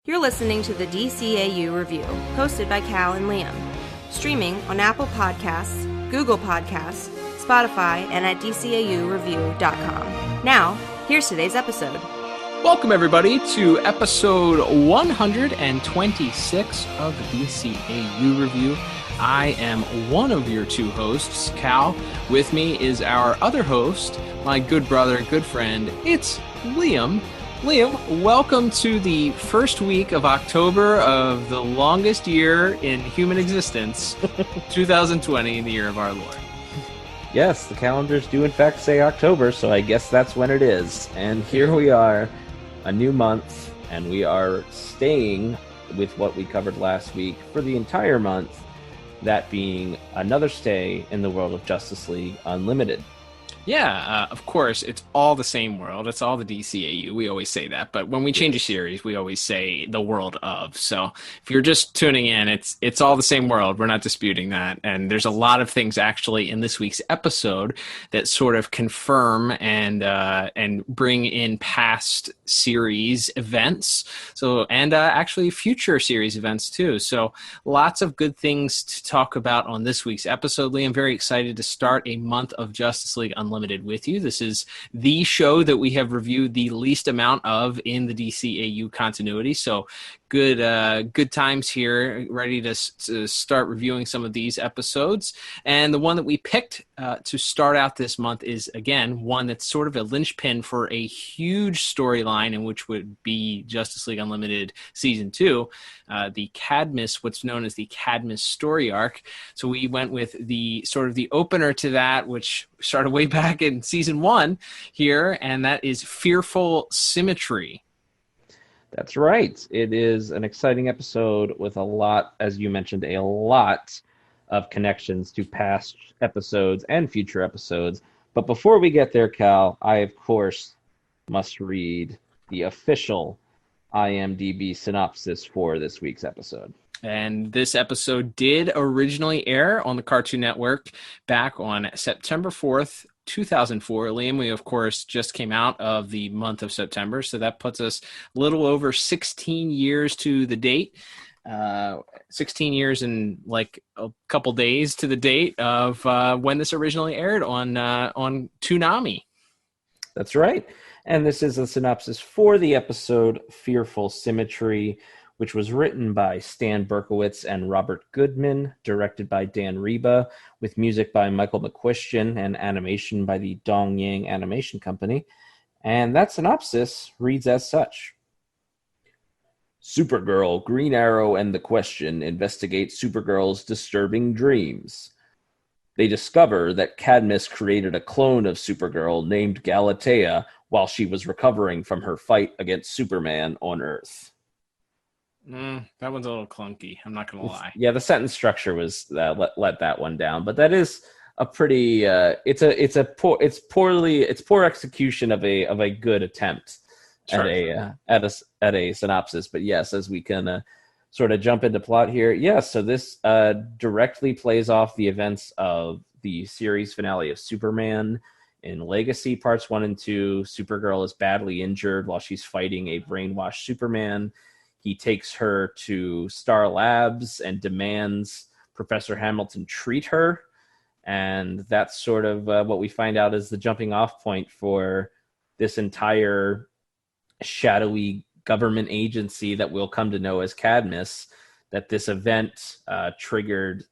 You're listening to the DCAU Review, hosted by Cal and Liam. Streaming on Apple Podcasts, Google Podcasts, Spotify, and at DCAUreview.com. Now, here's today's episode. Welcome, everybody, to episode 126 of the DCAU Review. I am one of your two hosts, Cal. With me is our other host, my good brother, good friend, it's Liam. Liam, welcome to the first week of October of the longest year in human existence, 2020, the year of our Lord. Yes, the calendars do in fact say October, so I guess that's when it is. And here we are, a new month, and we are staying with what we covered last week for the entire month, that being another stay in the world of Justice League Unlimited. Yeah, of course, it's all the same world. It's all the DCAU. We always say that. But when we change a series, we always say the world of. So if you're just tuning in, it's all the same world. We're not disputing that. And there's a lot of things actually in this week's episode that sort of confirm and bring in past series events. So and actually future series events too. So lots of good things to talk about on this week's episode. Lee, I'm very excited to start a month of Justice League Unlimited with you. This is the show that we have reviewed the least amount of in the DCAU continuity. So good times here, ready to start reviewing some of these episodes. And the one that we picked to start out this month is, again, one that's sort of a linchpin for a huge storyline, in which would be Justice League Unlimited Season 2, the Cadmus, what's known as the Cadmus story arc. So we went with the sort of the opener to that, which started way back in Season 1 here, and that is Fearful Symmetry. That's right. It is an exciting episode with a lot, as you mentioned, a lot of connections to past episodes and future episodes. But before we get there, Cal, I, of course, must read the official IMDb synopsis for this week's episode. And this episode did originally air on the Cartoon Network back on September 4th, 2004. Liam, we, of course, just came out of the month of September, so that puts us a little over 16 years to the date. 16 years and like a couple days to the date of when this originally aired on Toonami. That's right. And this is a synopsis for the episode Fearful Symmetry, which was written by Stan Berkowitz and Robert Goodman, directed by Dan Reba, with music by Michael McQuistion and animation by the Dong Yang Animation Company. And that synopsis reads as such. Supergirl, Green Arrow, and the Question investigate Supergirl's disturbing dreams. They discover that Cadmus created a clone of Supergirl named Galatea while she was recovering from her fight against Superman on Earth. That one's a little clunky. I'm not going to lie. Yeah, the sentence structure was let that one down, but that is a pretty. It's poor execution of a good attempt at a synopsis. But yes, as we can sort of jump into plot here, yes. So this directly plays off the events of the series finale of Superman. In Legacy Parts 1 and 2, Supergirl is badly injured while she's fighting a brainwashed Superman. He takes her to Star Labs and demands Professor Hamilton treat her. And that's sort of what we find out is the jumping off point for this entire shadowy government agency that we'll come to know as Cadmus, that this event triggered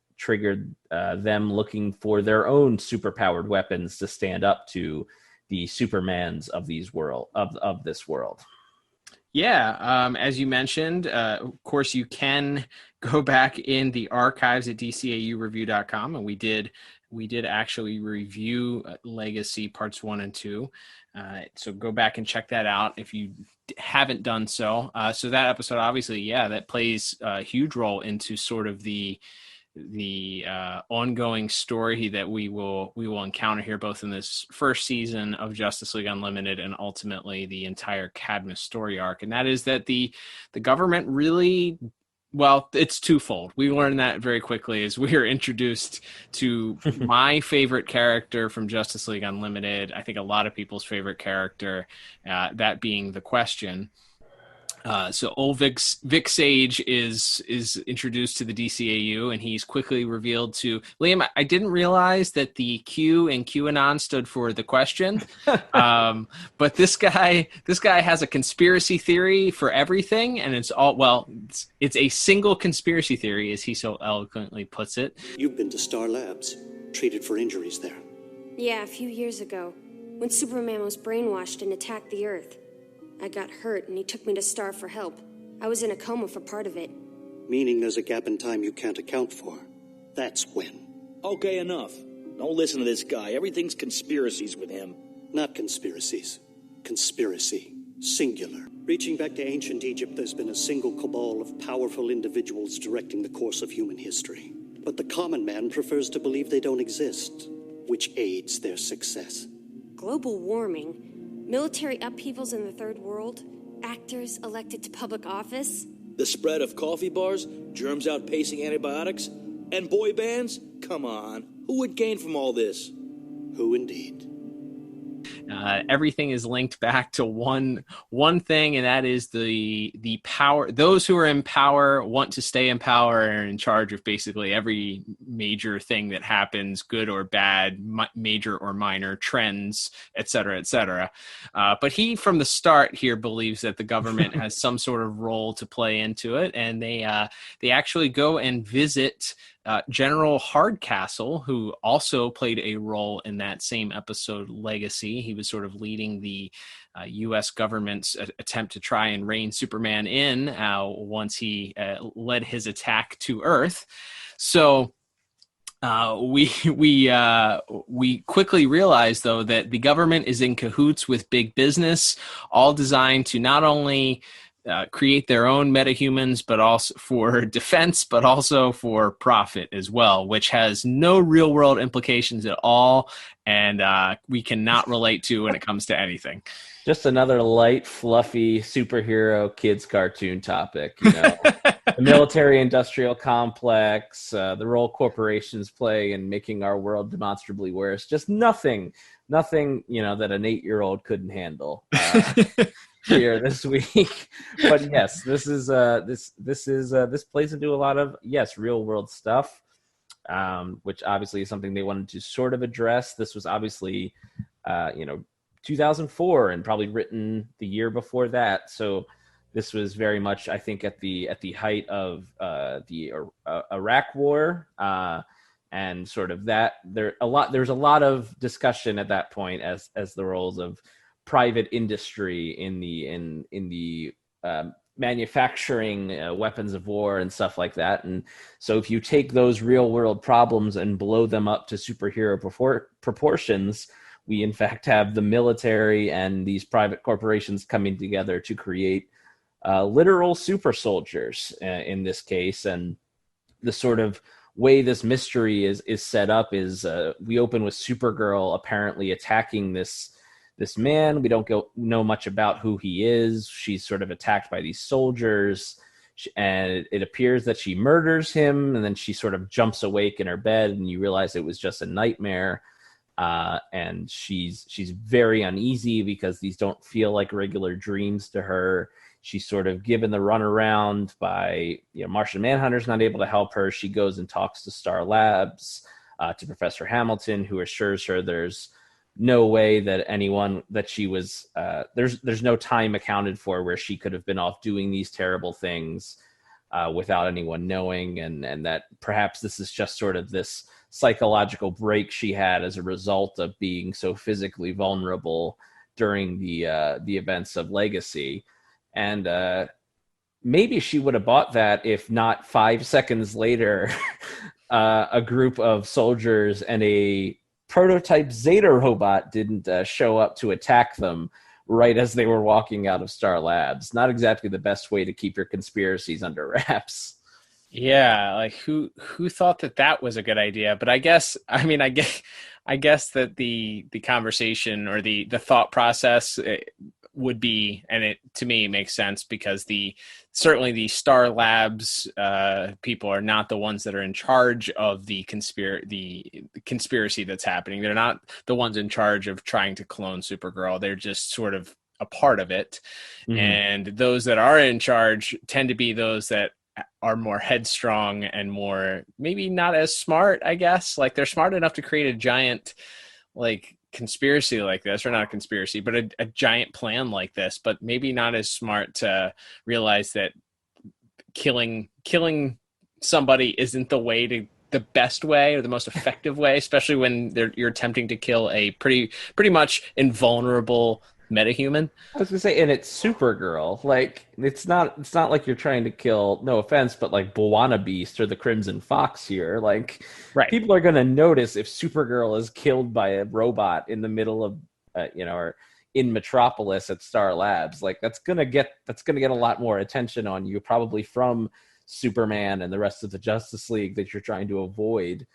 them looking for their own superpowered weapons to stand up to the Supermans of this world. Yeah, as you mentioned, of course, you can go back in the archives at DCAUreview.com, and we did actually review Legacy Parts 1 and 2. So go back and check that out if you haven't done so. So that episode, obviously, that plays a huge role into sort of the ongoing story that we will encounter here, both in this first season of Justice League Unlimited and ultimately the entire Cadmus story arc. And that is that the government really, well, it's twofold. We learned that very quickly as we are introduced to my favorite character from Justice League Unlimited. I think a lot of people's favorite character, that being the Question. So old Vic Sage is introduced to the DCAU, and he's quickly revealed to Liam. I didn't realize that the Q in QAnon stood for the question, but this guy has a conspiracy theory for everything, and it's it's a single conspiracy theory, as he so eloquently puts it. You've been to Star Labs, treated for injuries there. Yeah, a few years ago, when Superman was brainwashed and attacked the Earth. I got hurt, and he took me to Star for help. I was in a coma for part of it. Meaning there's a gap in time you can't account for. That's when. Okay, enough. Don't listen to this guy. Everything's conspiracies with him. Not conspiracies. Conspiracy. Singular. Reaching back to ancient Egypt, there's been a single cabal of powerful individuals directing the course of human history. But the common man prefers to believe they don't exist, which aids their success. Global warming, military upheavals in the Third World, actors elected to public office. The spread of coffee bars, germs outpacing antibiotics, and boy bands? Come on. Who would gain from all this? Who indeed? Everything is linked back to one thing, and that is the power. Those who are in power want to stay in power and are in charge of basically every major thing that happens, good or bad, major or minor, trends, et cetera, et cetera. But he, from the start here, believes that the government has some sort of role to play into it, and they actually go and visit General Hardcastle, who also played a role in that same episode, Legacy. He was sort of leading the U.S. government's attempt to try and rein Superman in once he led his attack to Earth. So we quickly realize, though, that the government is in cahoots with big business, all designed to not only create their own metahumans, but also for defense, but also for profit as well, which has no real world implications at all. And we cannot relate to when it comes to anything. Just another light, fluffy superhero kids cartoon topic. You know, the military-industrial complex, the role corporations play in making our world demonstrably worse. Just nothing, you know, that an 8-year-old couldn't handle. Here this week. But yes, this plays into a lot of real world stuff, which obviously is something they wanted to sort of address. This was obviously 2004 and probably written the year before that, so this was very much, I think, at the height of the Iraq War, and sort of that there's a lot of discussion at that point as the roles of private industry in the manufacturing weapons of war and stuff like that. And so if you take those real world problems and blow them up to superhero proportions, we in fact have the military and these private corporations coming together to create literal super soldiers in this case. And the sort of way this mystery is set up is we open with Supergirl apparently attacking this man. We don't know much about who he is. She's sort of attacked by these soldiers, and it appears that she murders him, and then she sort of jumps awake in her bed, and you realize it was just a nightmare. And she's very uneasy because these don't feel like regular dreams to her. She's sort of given the runaround by, Martian Manhunter's not able to help her. She goes and talks to Star Labs, to Professor Hamilton, who assures her there's no way that she was there's no time accounted for where she could have been off doing these terrible things without anyone knowing, and that perhaps this is just sort of this psychological break she had as a result of being so physically vulnerable during the events of Legacy. And maybe she would have bought that if not 5 seconds later a group of soldiers and a prototype Zeta robot didn't show up to attack them right as they were walking out of Star Labs. Not exactly the best way to keep your conspiracies under wraps. Yeah, like who thought that was a good idea? But I guess that the conversation or the thought process would be, and it to me makes sense, because certainly the Star Labs people are not the ones that are in charge of the conspiracy that's happening. They're not the ones in charge of trying to clone Supergirl. They're just sort of a part of it. Mhm. And those that are in charge tend to be those that are more headstrong and more maybe not as smart, I guess. Like they're smart enough to create a giant like conspiracy like this, or not a conspiracy, but a giant plan like this, but maybe not as smart to realize that killing somebody isn't the best way or the most effective way, especially when you're attempting to kill a pretty much invulnerable metahuman. I was gonna say, and it's Supergirl. Like it's not like you're trying to kill, no offense, but like Bwana Beast or the Crimson Fox here. Like Right. people are gonna notice if Supergirl is killed by a robot in the middle of or in Metropolis at Star Labs. Like that's gonna get a lot more attention on you, probably from Superman and the rest of the Justice League that you're trying to avoid.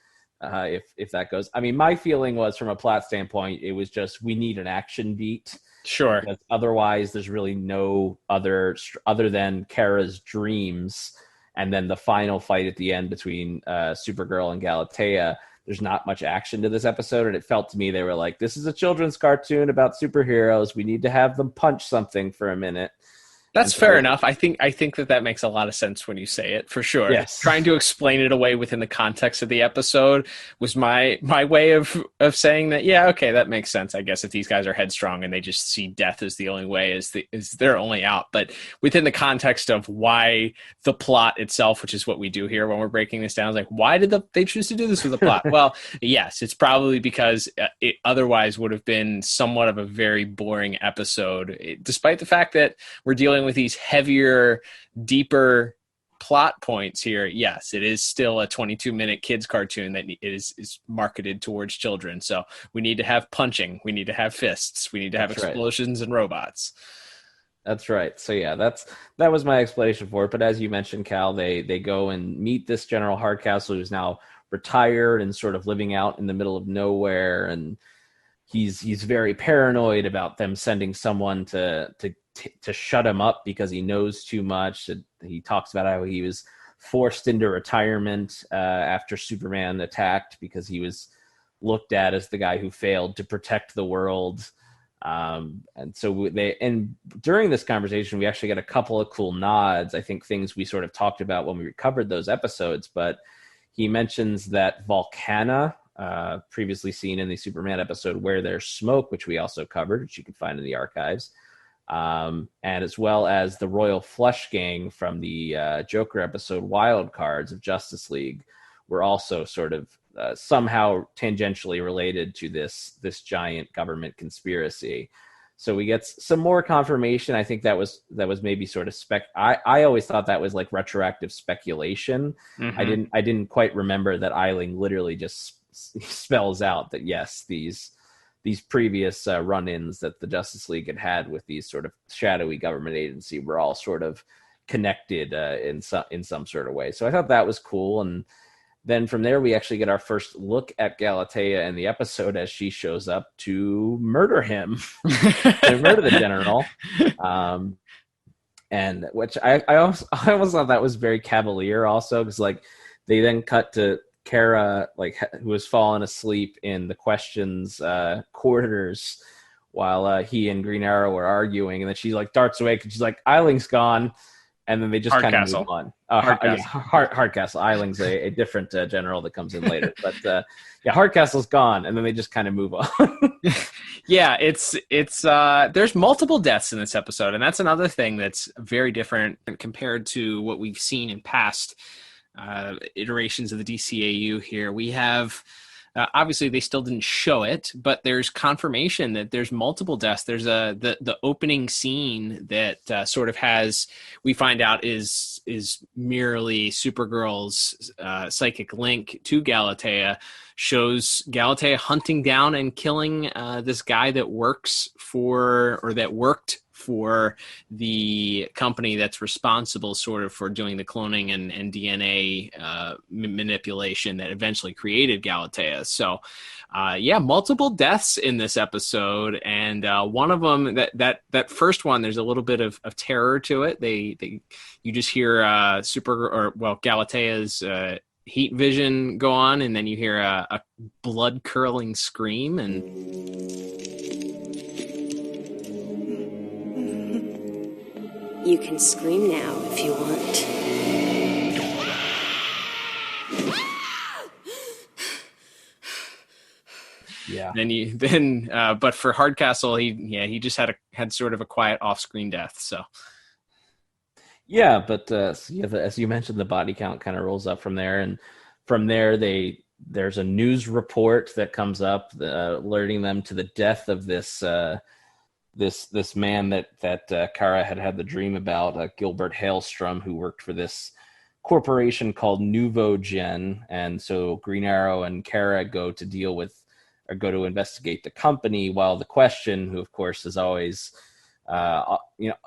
If that goes, I mean, my feeling was from a plot standpoint, it was just we need an action beat. Sure. Because otherwise, there's really no other than Kara's dreams, and then the final fight at the end between Supergirl and Galatea. There's not much action to this episode, and it felt to me they were like, "This is a children's cartoon about superheroes. We need to have them punch something for a minute." That's fair enough. I think that makes a lot of sense when you say it, for sure. Yes. Trying to explain it away within the context of the episode was my way of saying that, yeah, okay, that makes sense. I guess if these guys are headstrong and they just see death as the only way, is their only out. But within the context of why the plot itself, which is what we do here when we're breaking this down, is like, why did they choose to do this with the plot? Well, yes, it's probably because it otherwise would have been somewhat of a very boring episode, despite the fact that we're dealing with these heavier, deeper plot points here. Yes, it is still a 22-minute kids cartoon that is marketed towards children. So we need to have punching, we need to have fists, we need to have explosions and robots. That's right. So yeah, that was my explanation for it. But as you mentioned, Cal, they go and meet this General Hardcastle who's now retired and sort of living out in the middle of nowhere, and he's very paranoid about them sending someone to shut him up because he knows too much. He talks about how he was forced into retirement after Superman attacked because he was looked at as the guy who failed to protect the world. And so during this conversation, we actually got a couple of cool nods. I think things we sort of talked about when we covered those episodes, but he mentions that Volcana, previously seen in the Superman episode Where There's Smoke, which we also covered, which you can find in the archives, and as well as the Royal Flush Gang from the Joker episode Wild Cards of Justice League, were also sort of somehow tangentially related to this giant government conspiracy. So we get some more confirmation. I think that was maybe sort of I always thought that was like retroactive speculation. Mm-hmm. I didn't quite remember that Eiling literally just spells out that yes, these previous run-ins that the Justice League had with these sort of shadowy government agency were all sort of connected in some sort of way. So I thought that was cool. And then from there, we actually get our first look at Galatea in the episode as she shows up to murder him, to murder the general. And which I almost thought that was very cavalier also, because like they then cut to Kara, like, who was fallen asleep in the Questions quarters while he and Green Arrow were arguing, and then she like darts away because she's like, Eiling's gone. And then they just kind of move on. Hardcastle. Eiling's a different general that comes in later. But Hardcastle's gone, and then they just kind of move on. Yeah, it's there's multiple deaths in this episode, and that's another thing that's very different compared to what we've seen in past iterations of the DCAU here. We have... obviously, they still didn't show it, but there's confirmation that there's multiple deaths. There's the opening scene that sort of has, we find out is merely Supergirl's psychic link to Galatea, shows Galatea hunting down and killing this guy that worked for the company that's responsible sort of for doing the cloning and DNA manipulation that eventually created Galatea. So multiple deaths in this episode, and one of them, that first one, there's a little bit of terror to it. You just hear Galatea's heat vision go on, and then you hear a blood curdling scream, and You can scream now if you want. Yeah. But for Hardcastle, he just had sort of a quiet off-screen death. So. Yeah, but as you mentioned, the body count kind of rolls up from there, and from there there's a news report that comes up alerting them to the death of this man that Kara had the dream about, Gilbert Hailstrom, who worked for this corporation called Nuvogen, and so Green Arrow and Kara go to investigate the company, while the Question, who of course is always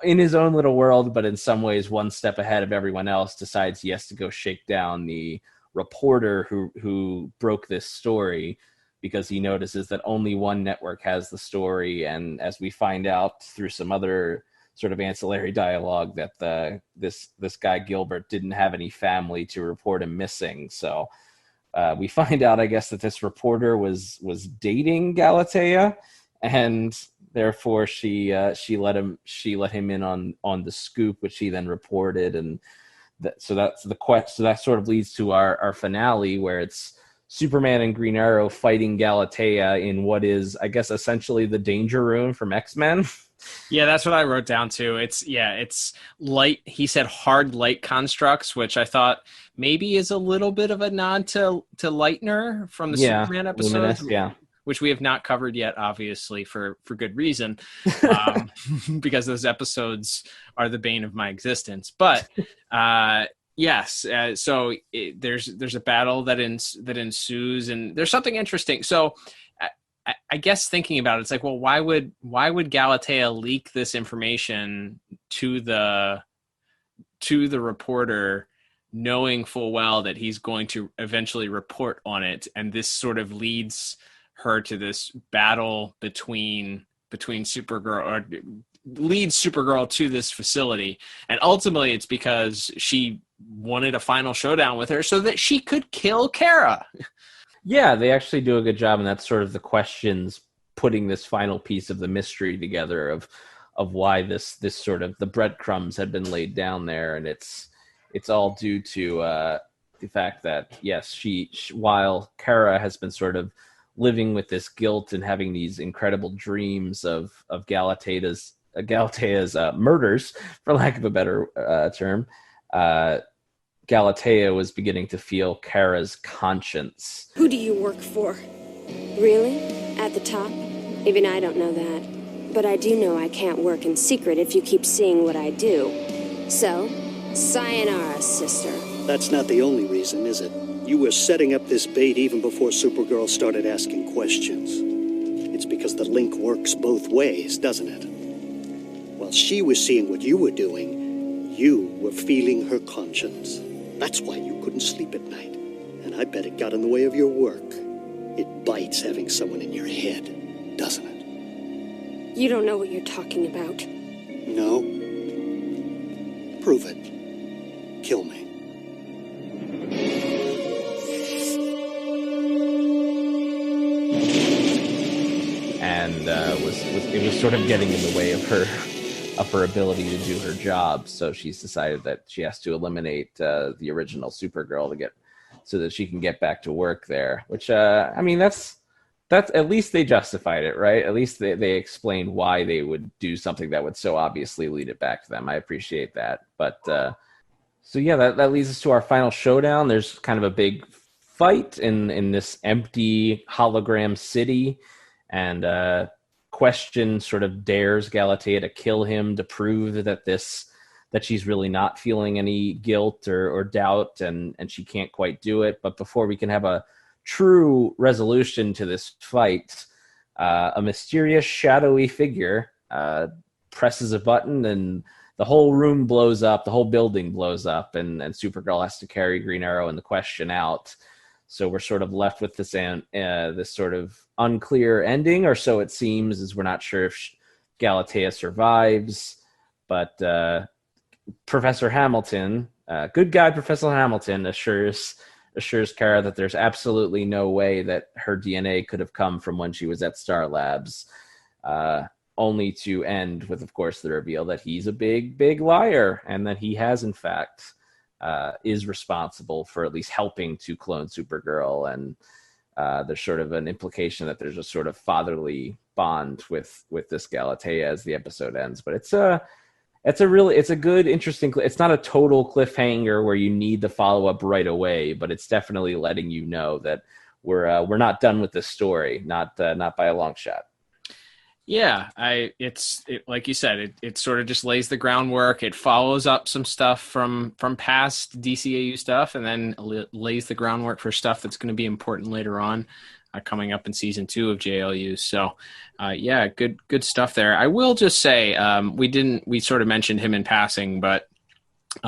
in his own little world, but in some ways one step ahead of everyone else, decides he has to go shake down the reporter who broke this story, because he notices that only one network has the story. And as we find out through some other sort of ancillary dialogue, that this guy Gilbert didn't have any family to report him missing. So we find out, I guess, that this reporter was dating Galatea, and therefore she let him in on the scoop, which he then reported, and so that sort of leads to our finale, where it's Superman and Green Arrow fighting Galatea in what is, I guess, essentially the Danger Room from X-Men. Yeah, that's what I wrote down too. It's light. He said hard light constructs, which I thought maybe is a little bit of a nod to Lightner from the Superman episodes. Luminous, which we have not covered yet, obviously, for good reason, because those episodes are the bane of my existence. But yes, so there's a battle that ensues, and there's something interesting. So I guess thinking about it, it's like, well, why would Galatea leak this information to the reporter, knowing full well that he's going to eventually report on it, and this sort of leads her to this battle between Supergirl, or leads Supergirl to this facility, and ultimately it's because she wanted a final showdown with her so that she could kill Kara. Yeah, they actually do a good job, and that's sort of the Questions putting this final piece of the mystery together of why this sort of the breadcrumbs had been laid down there, and it's all due to the fact that yes, she while Kara has been sort of living with this guilt and having these incredible dreams of Galatea's murders, for lack of a better term, Galatea was beginning to feel Kara's conscience. Who do you work for? Really? At the top? Even I don't know that. But I do know I can't work in secret if you keep seeing what I do. So, sayonara, sister. That's not the only reason, is it? You were setting up this bait even before Supergirl started asking questions. It's because the link works both ways, doesn't it? While she was seeing what you were doing, you were feeling her conscience. That's why you couldn't sleep at night. And I bet it got in the way of your work. It bites having someone in your head, doesn't it? You don't know what you're talking about. No? Prove it. Kill me. And it was sort of getting in the way of her ability to do her job. So she's decided that she has to eliminate the original Supergirl so that she can get back to work there. Which I mean, that's at least they justified it, right? At least they explained why they would do something that would so obviously lead it back to them. I appreciate that. But so yeah, that leads us to our final showdown. There's kind of a big fight in this empty hologram city. And Question sort of dares Galatea to kill him to prove that she's really not feeling any guilt or doubt, and she can't quite do it. But before we can have a true resolution to this fight, a mysterious shadowy figure presses a button, and the whole room blows up, the whole building blows up, and Supergirl has to carry Green Arrow and the Question out. So we're sort of left with this sort of unclear ending, or so it seems, as we're not sure if Galatea survives. But Professor Hamilton, good guy Professor Hamilton, assures Kara that there's absolutely no way that her DNA could have come from when she was at Star Labs. only to end with, of course, the reveal that he's a big liar, and that he has, in fact, is responsible for at least helping to clone Supergirl. And there's sort of an implication that there's a sort of fatherly bond with this Galatea as the episode ends. But it's a good, interesting. It's not a total cliffhanger where you need the follow up right away, but it's definitely letting you know that we're not done with this story, not by a long shot. Yeah, it's like you said, it sort of just lays the groundwork. It follows up some stuff from past DCAU stuff, and then lays the groundwork for stuff that's going to be important later on, coming up in season 2 of JLU. So, yeah, good stuff there. I will just say, we sort of mentioned him in passing, but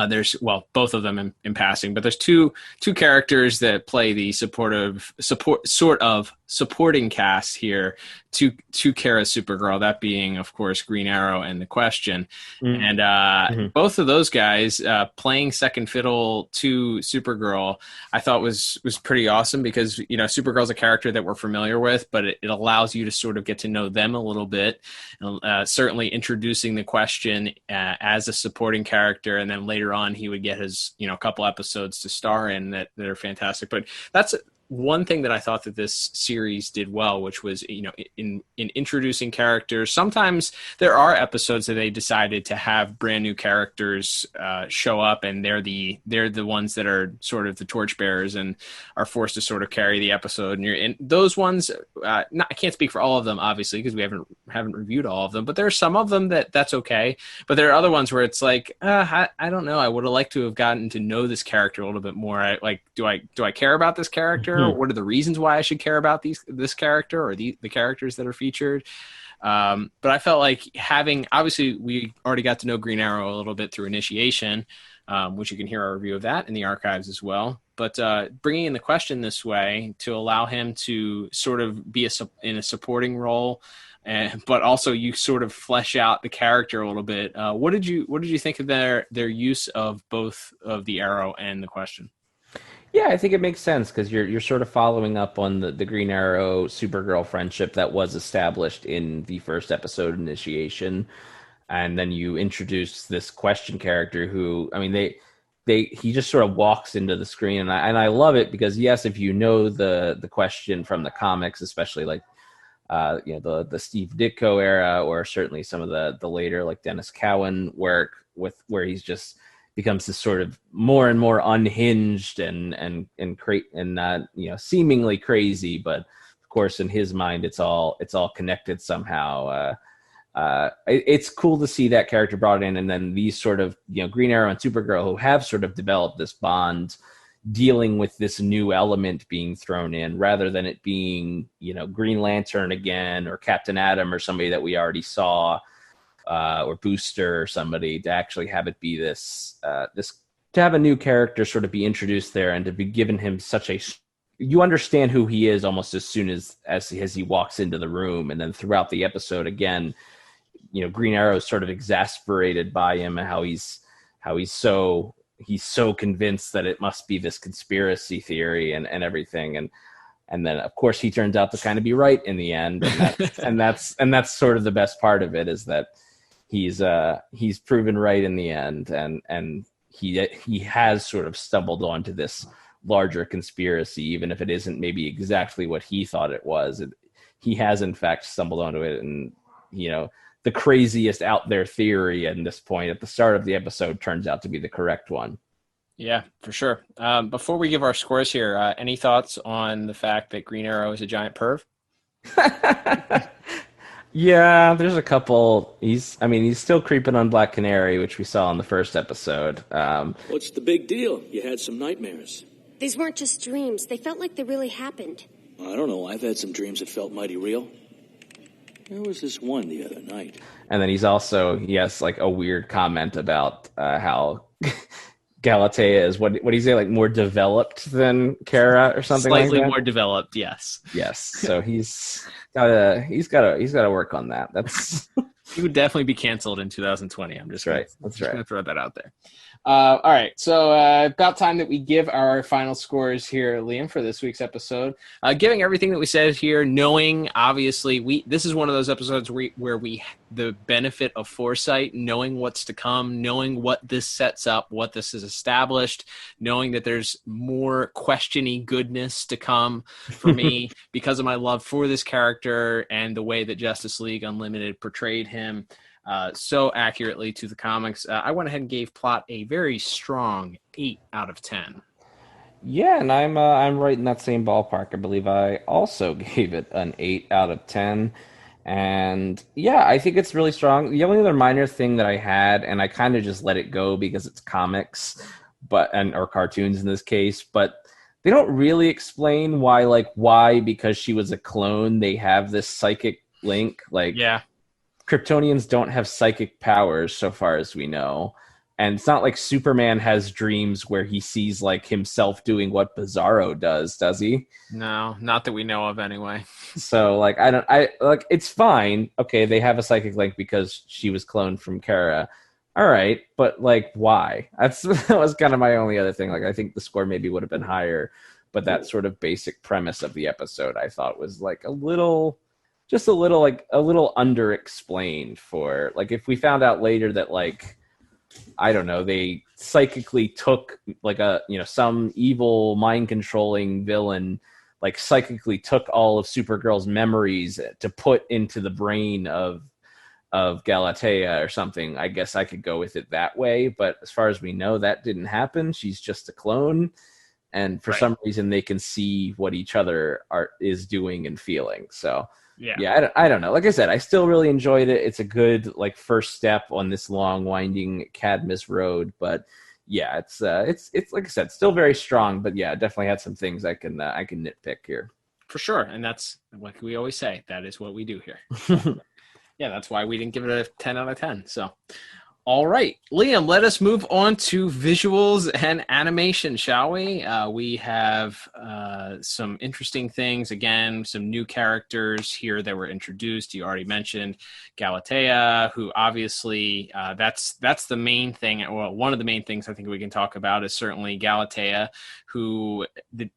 there's both of them in passing, but there's two characters that play the supporting cast here to Kara's Supergirl, that being, of course, Green Arrow and The Question. And both of those guys playing second fiddle to Supergirl, I thought was pretty awesome, because Supergirl's a character that we're familiar with, but it allows you to sort of get to know them a little bit. Certainly introducing The Question as a supporting character, and then later on he would get his couple episodes to star in that are fantastic. But that's one thing that I thought that this series did well, which was, in introducing characters. Sometimes there are episodes that they decided to have brand new characters show up, and they're the ones that are sort of the torchbearers and are forced to sort of carry the episode. And those ones, I can't speak for all of them, obviously, because we haven't reviewed all of them, but there are some of them that's okay. But there are other ones where it's like, I don't know, I would have liked to have gotten to know this character a little bit more. Do I care about this character? What are the reasons why I should care about this character or the characters that are featured? But I felt like obviously we already got to know Green Arrow a little bit through Initiation, which you can hear our review of that in the archives as well. But bringing in The Question this way to allow him to sort of be in a supporting role, but also you sort of flesh out the character a little bit. What did you think of their use of both of the Arrow and The Question? Yeah, I think it makes sense, because you're sort of following up on the Green Arrow Supergirl friendship that was established in the first episode, Initiation, and then you introduce this Question character who, he just sort of walks into the screen, and I love it, because yes, if you know the Question from the comics, especially like the Steve Ditko era, or certainly some of the later like Dennis Cowan work where he's just becomes this sort of more and more unhinged and seemingly crazy, but of course in his mind it's all connected somehow. It's cool to see that character brought in, and then these sort of Green Arrow and Supergirl, who have sort of developed this bond, dealing with this new element being thrown in, rather than it being Green Lantern again, or Captain Atom, or somebody that we already saw. Or Booster, or somebody, to actually have it be this to have a new character sort of be introduced there, and to be given him you understand who he is almost as soon as he walks into the room. And then throughout the episode, again, Green Arrow is sort of exasperated by him, and how he's so convinced that it must be this conspiracy theory and everything. And then, of course, he turns out to kind of be right in the end, and that's sort of the best part of it, is that he's proven right in the end, and he has sort of stumbled onto this larger conspiracy, even if it isn't maybe exactly what he thought it was. He has in fact stumbled onto it, and the craziest out there theory at this point at the start of the episode turns out to be the correct one. Yeah, for sure. Before we give our scores here, any thoughts on the fact that Green Arrow is a giant perv? Yeah, there's a couple. He's still creeping on Black Canary, which we saw in the first episode. What's the big deal? You had some nightmares. These weren't just dreams. They felt like they really happened. I don't know. I've had some dreams that felt mighty real. There was this one the other night. And then he has like a weird comment about how Galatea is, what do you say, like more developed than Kara or something like that? Slightly more developed, yes. Yes. So he's gotta work on that. He would definitely be canceled in 2020. I'm just right. That's right. Gonna throw that out there. All right, so about time that we give our final scores here, Liam, for this week's episode. Giving everything that we said here, knowing, obviously, this is one of those episodes where we the benefit of foresight, knowing what's to come, knowing what this sets up, what this is established, knowing that there's more questiony goodness to come for me because of my love for this character and the way that Justice League Unlimited portrayed him so accurately to the comics. I went ahead and gave Plot a very strong 8 out of 10. Yeah, and I'm right in that same ballpark. I believe I also gave it an 8 out of 10. And yeah, I think it's really strong. The only other minor thing that I had, and I kind of just let it go because it's comics, or cartoons in this case, but they don't really explain why because she was a clone, they have this psychic link. Yeah. Kryptonians don't have psychic powers so far as we know. And it's not like Superman has dreams where he sees himself doing what Bizarro does he? No, not that we know of anyway. So it's fine. Okay, they have a psychic link because she was cloned from Kara. All right, but why? That was kind of my only other thing. I think the score maybe would have been higher, but that sort of basic premise of the episode I thought was a little underexplained for if we found out later that I don't know, they psychically took some evil mind controlling villain psychically took all of Supergirl's memories to put into the brain of Galatea or something. I guess I could go with it that way, but as far as we know, that didn't happen. She's just a clone, and for some reason they can see what each other is doing and feeling. So yeah, I don't know. Like I said, I still really enjoyed it. It's a good first step on this long, winding Cadmus road. But yeah, it's like I said, still very strong. But yeah, definitely had some things I can nitpick here. For sure, and that's like we always say. That is what we do here. Yeah, that's why we didn't give it a 10 out of 10. So, all right, Liam, let us move on to visuals and animation, shall we? We have some interesting things. Again, some new characters here that were introduced. You already mentioned Galatea, who obviously that's the main thing. Well, one of the main things I think we can talk about is certainly Galatea, who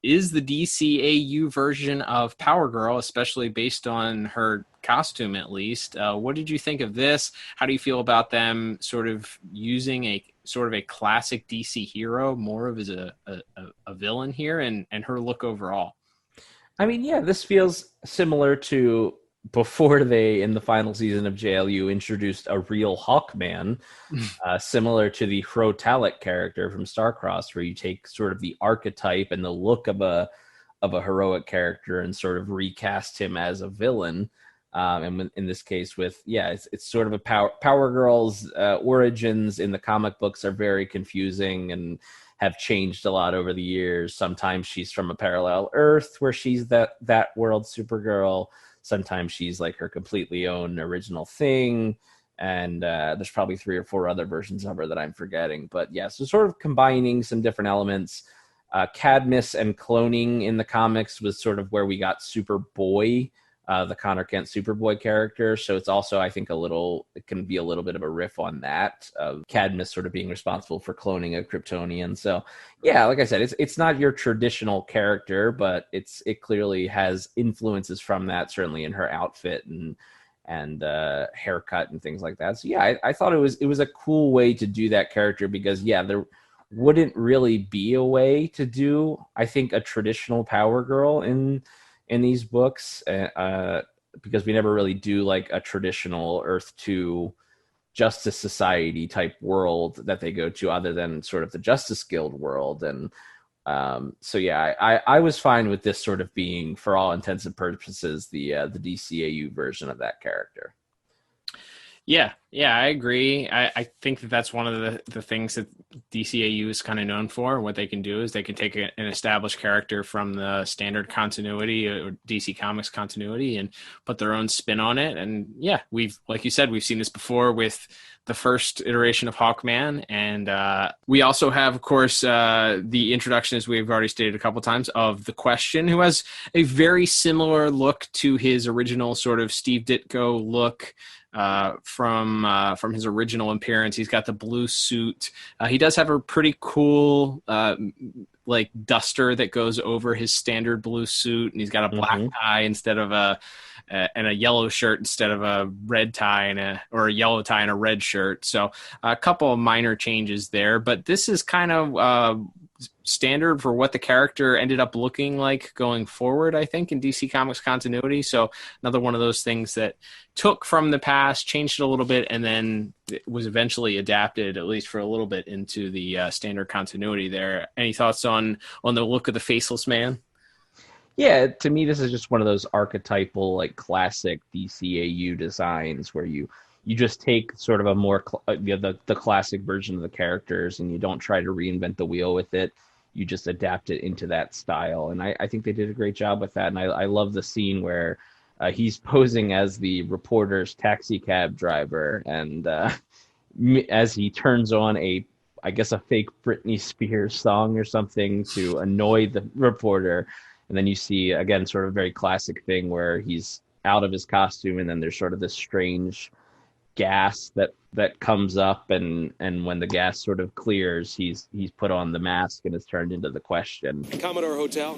is the DCAU version of Power Girl, especially based on her costume at least. What did you think of this? How do you feel about them sort of using a sort of a classic DC hero more of as a villain here and her look overall? I mean, yeah, this feels similar to before they, in the final season of JLU, introduced a real Hawkman, similar to the Hrotalic character from Starcross, where you take sort of the archetype and the look of a heroic character and sort of recast him as a villain. And in this case it's sort of a Power Girl's origins in the comic books are very confusing and have changed a lot over the years. Sometimes she's from a parallel Earth where she's that world Supergirl. Sometimes she's her completely own original thing. And there's probably 3 or 4 other versions of her that I'm forgetting. But yeah, so sort of combining some different elements. Cadmus and cloning in the comics was sort of where we got Superboy, the Connor Kent Superboy character. So it's also, I think, it can be a little bit of a riff on that, of Cadmus sort of being responsible for cloning a Kryptonian. So yeah, like I said, it's not your traditional character, but it clearly has influences from that, certainly in her outfit and haircut and things like that. So yeah, I thought it was a cool way to do that character because there wouldn't really be a way to do, I think, a traditional Power Girl in these books, because we never really do a traditional Earth 2 Justice Society type world that they go to, other than sort of the Justice Guild world. And so yeah, I was fine with this sort of being, for all intents and purposes, the DCAU version of that character. Yeah, I agree. I think that's one of the things that DCAU is kind of known for. What they can do is they can take an established character from the standard continuity or DC Comics continuity and put their own spin on it. And yeah, like you said, we've seen this before with the first iteration of Hawkman. And we also have, of course, the introduction, as we've already stated a couple times, of the Question, who has a very similar look to his original sort of Steve Ditko look from from his original appearance. He's got the blue suit. He does have a pretty cool like duster that goes over his standard blue suit, and he's got a black tie instead of and a yellow shirt instead of a red tie or a yellow tie and a red shirt. So a couple of minor changes there, but this is kind of standard for what the character ended up looking like going forward, I think, in DC Comics continuity. So another one of those things that took from the past, changed it a little bit, and then it was eventually adapted, at least for a little bit, into the standard continuity there. Any thoughts on the look of the Faceless Man? Yeah, to me, this is just one of those archetypal, like, classic DCAU designs where you just take sort of a more the classic version of the characters, and you don't try to reinvent the wheel with it. You just adapt it into that style, and I think they did a great job with that. And I love the scene where he's posing as the reporter's taxi cab driver, and as he turns on I guess a fake Britney Spears song or something to annoy the reporter. And then you see, again, sort of a very classic thing where he's out of his costume, and then there's sort of this strange gas that comes up, and when the gas sort of clears, he's put on the mask and is turned into the Question. Commodore Hotel.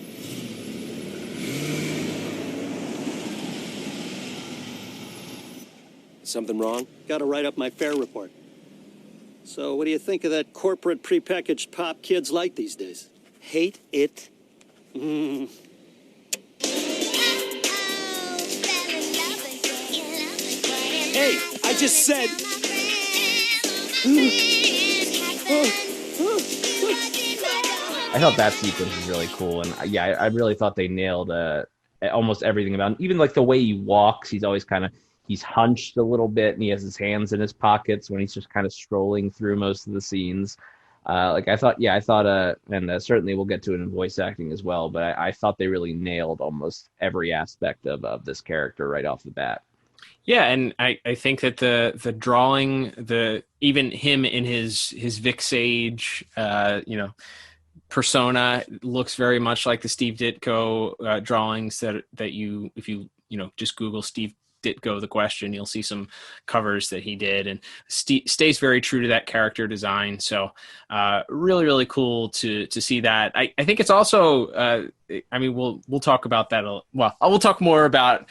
Something wrong? Got to write up my fare report. So what do you think of that corporate prepackaged pop kids like these days? Hate it? Hey, I just said... I thought that sequence was really cool, and yeah, I really thought they nailed almost everything about him. Even like the way he walks, he's always he's hunched a little bit, and he has his hands in his pockets when he's just kind of strolling through most of the scenes. I thought, and certainly we'll get to it in voice acting as well, but I thought they really nailed almost every aspect of this character right off the bat. Yeah, and I think that the drawing, even him in his Vic Sage, persona looks very much like the Steve Ditko drawings that you, if you just Google Steve Ditko the Question, you'll see some covers that he did, and stays very true to that character design. So really, really cool to see that. I think it's also we'll talk about that. We'll talk more about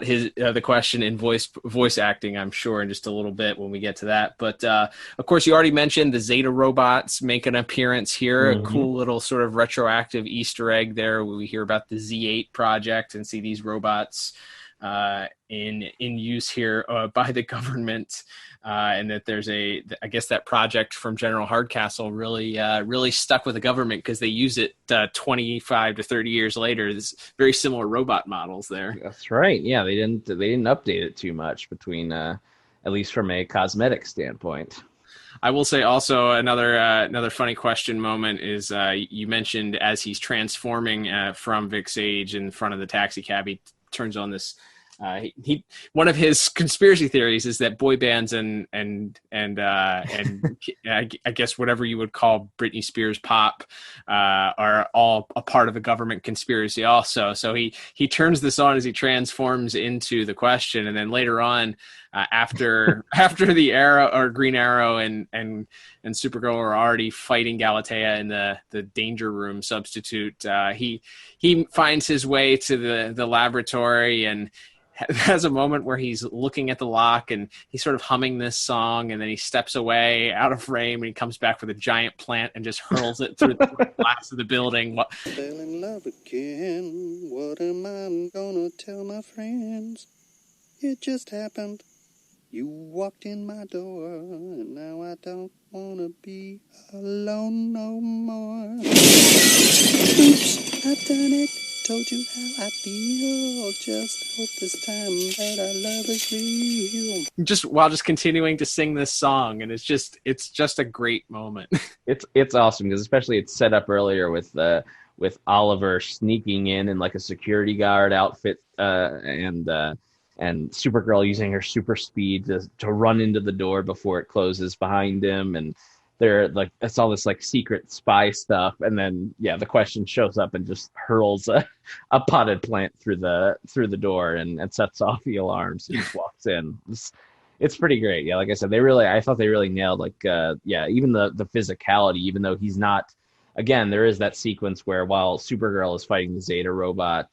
his the Question in voice acting, I'm sure, in just a little bit when we get to that. But of course, you already mentioned the Zeta robots make an appearance here. A cool little sort of retroactive Easter egg there. We hear about the Z8 project and see these robots in use here by the government, and that there's I guess that project from General Hardcastle really stuck with the government, because they use it 25 to 30 years later. There's very similar robot models there. That's right. Yeah, they didn't update it too much between at least from a cosmetic standpoint. I will say also another funny Question moment is you mentioned as he's transforming from Vic Sage in front of the taxi cab, he turns on this. One of his conspiracy theories is that boy bands and I guess whatever you would call Britney Spears pop are all a part of a government conspiracy also. So he turns this on as he transforms into the Question, and then later on, after the Arrow or Green Arrow and Supergirl are already fighting Galatea in the danger room substitute, he finds his way to the laboratory and has a moment where he's looking at the lock and he's sort of humming this song, and then he steps away out of frame and he comes back with a giant plant and just hurls it through the glass of the building. Fell in love again. What am I gonna tell my friends? It just happened. You walked in my door, and now I don't wanna be alone no more. Oops, I've done it. Told you how I feel. Just hope this time that our love is real. Just continuing to sing this song, and it's just a great moment. It's awesome, because especially it's set up earlier with Oliver sneaking in like a security guard outfit, and Supergirl using her super speed to run into the door before it closes behind him, and they're like, it's all this like secret spy stuff, and then the Question shows up and just hurls a potted plant through the door and sets off the alarm. So he just walks in. It's pretty great. Yeah, like I said, I thought they really nailed even the physicality, even though he's not. Again, there is that sequence where while Supergirl is fighting the Zeta robot,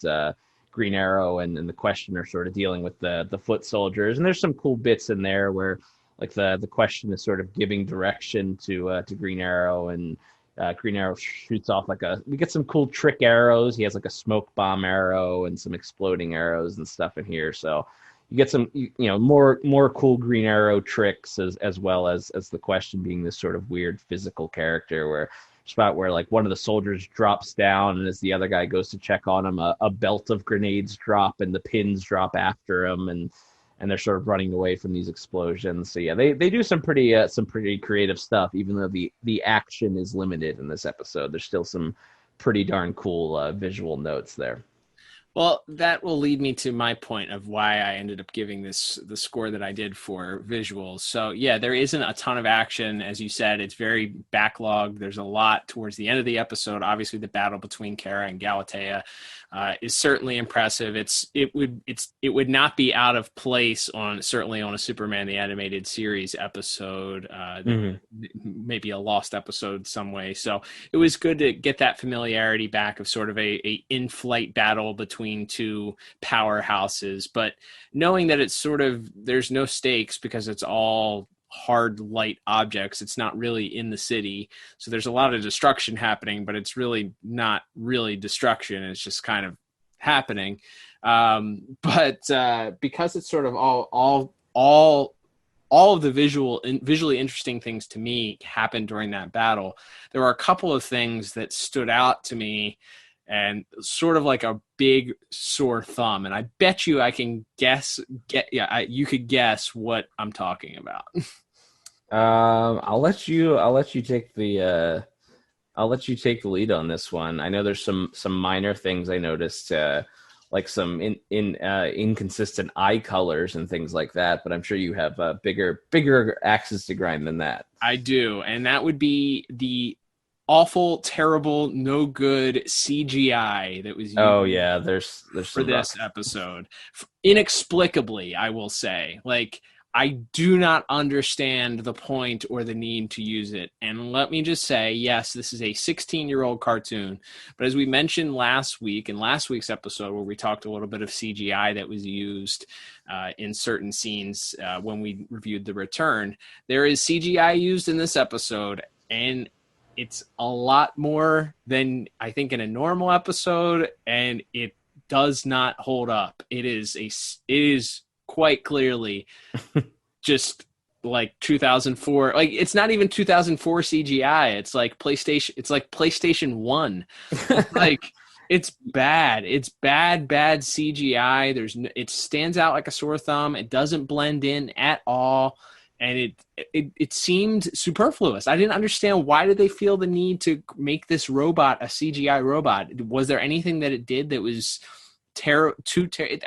Green Arrow and the Question are sort of dealing with the foot soldiers, and there's some cool bits in there where like the Question is sort of giving direction to Green Arrow, and Green Arrow shoots off we get some cool trick arrows. He has like a smoke bomb arrow and some exploding arrows and stuff in here, so you get some more cool Green Arrow tricks as well as the Question being this sort of weird physical character where spot where like one of the soldiers drops down, and as the other guy goes to check on him, a belt of grenades drop and the pins drop after him, and they're sort of running away from these explosions. So yeah, they do some pretty creative stuff, even though the action is limited in this episode. There's still some pretty darn cool visual notes there. Well, that will lead me to my point of why I ended up giving this the score that I did for visuals. So yeah, there isn't a ton of action. As you said, it's very backlogged. There's a lot towards the end of the episode. Obviously, the battle between Kara and Galatea is certainly impressive. It would not be out of place certainly on a Superman the Animated Series episode, maybe a lost episode some way. So it was good to get that familiarity back of sort of a in-flight battle between two powerhouses, but knowing that it's sort of there's no stakes because it's all hard light objects. It's not really in the city, so there's a lot of destruction happening, but it's really not really destruction. It's just kind of happening. But because it's sort of all of the visually interesting things to me happened during that battle, there were a couple of things that stood out to me and sort of like a big sore thumb. And I bet you I can you could guess what I'm talking about. I'll let you take the lead on this one. I know there's some minor things I noticed, like some inconsistent eye colors and things like that, but I'm sure you have bigger axes to grind than that. I do, and that would be the awful, terrible, no good CGI that was used. Oh yeah, there's for this episode. Inexplicably, I will say, like, I do not understand the point or the need to use it. And let me just say, yes, this is a 16-year-old cartoon, but as we mentioned last week, in last week's episode where we talked a little bit of CGI that was used in certain scenes when we reviewed The Return, there is CGI used in this episode, and it's a lot more than I think in a normal episode, and it does not hold up. It is quite clearly just like 2004. Like, it's not even 2004 CGI. It's like PlayStation 1. Like, it's bad. It's bad CGI. It stands out like a sore thumb. It doesn't blend in at all. And it seemed superfluous. I didn't understand, why did they feel the need to make this robot a CGI robot? Was there anything that it did that was I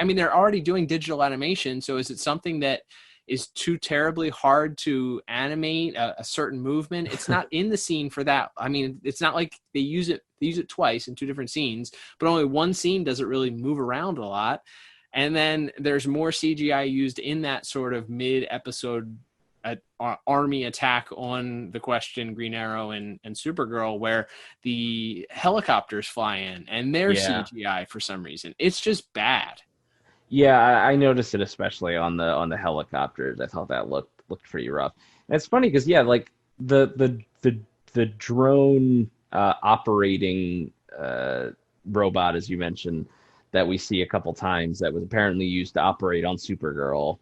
mean, they're already doing digital animation, so is it something that is too terribly hard to animate a certain movement? It's not in the scene for that. I mean, it's not like they use it twice in two different scenes, but only one scene does it really move around a lot. And then there's more CGI used in that sort of mid-episode army attack on the Question, Green Arrow, and Supergirl, where the helicopters fly in and they're CGI for some reason. It's just bad. Yeah, I noticed it especially on the helicopters. I thought that looked pretty rough. And it's funny because like the drone operating robot, as you mentioned, that we see a couple times, that was apparently used to operate on Supergirl,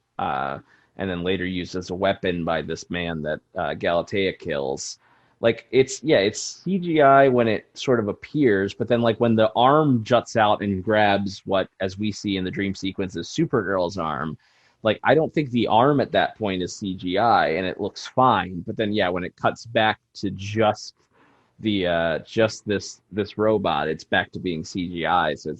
and then later used as a weapon by this man that Galatea kills. Like, it's CGI when it sort of appears, but then like when the arm juts out and grabs what, as we see in the dream sequence, is Supergirl's arm, like, I don't think the arm at that point is CGI, and it looks fine. But then when it cuts back to just this robot, it's back to being CGI. So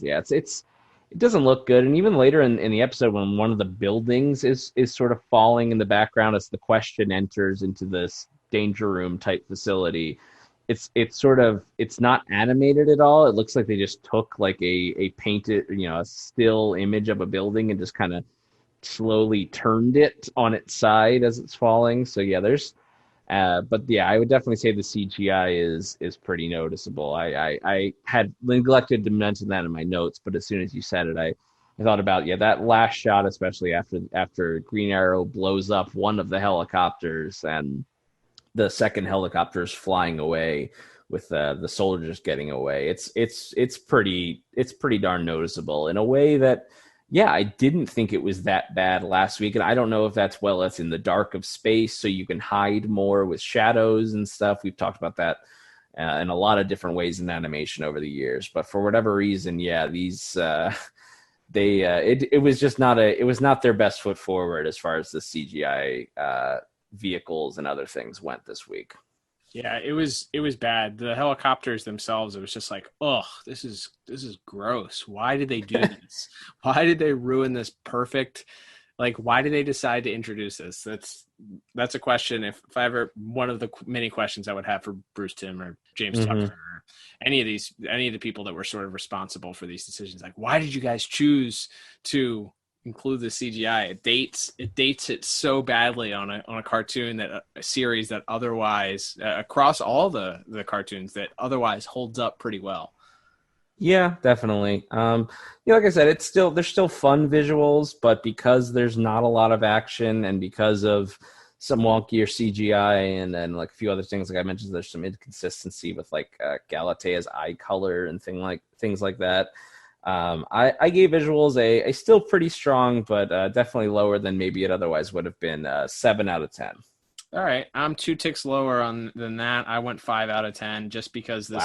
it doesn't look good. And even later in the episode, when one of the buildings is sort of falling in the background as the Question enters into this danger room type facility, it's not animated at all. It looks like they just took like a painted, a still image of a building and just kind of slowly turned it on its side as it's falling. So yeah, but yeah, I would definitely say the CGI is pretty noticeable. I had neglected to mention that in my notes, but as soon as you said it, I thought about, that last shot, especially after Green Arrow blows up one of the helicopters and the second helicopter is flying away with the soldiers getting away. It's pretty darn noticeable in a way that, I didn't think it was that bad last week. And I don't know if that's in the dark of space, so you can hide more with shadows and stuff. We've talked about that in a lot of different ways in animation over the years. But for whatever reason, these it was not their best foot forward as far as the CGI vehicles and other things went this week. Yeah, it was bad. The helicopters themselves, it was just like, oh, this is gross. Why did they do this? Why did they ruin this perfect? Like, why did they decide to introduce this? That's a question. If I ever, one of the many questions I would have for Bruce Timm or James Tucker or any of the people that were sort of responsible for these decisions. Like, why did you guys choose to include the CGI? It dates it so badly on a cartoon, that a series that otherwise across all the cartoons that otherwise holds up pretty well. Yeah, definitely. Like I said, there's still fun visuals, but because there's not a lot of action and because of some wonkier CGI and then like a few other things, like I mentioned, there's some inconsistency with like Galatea's eye color and things like that. I gave visuals a still pretty strong, but definitely lower than maybe it otherwise would have been, 7 out of 10. All right, I'm 2 ticks lower than that. I went 5 out of 10 just because the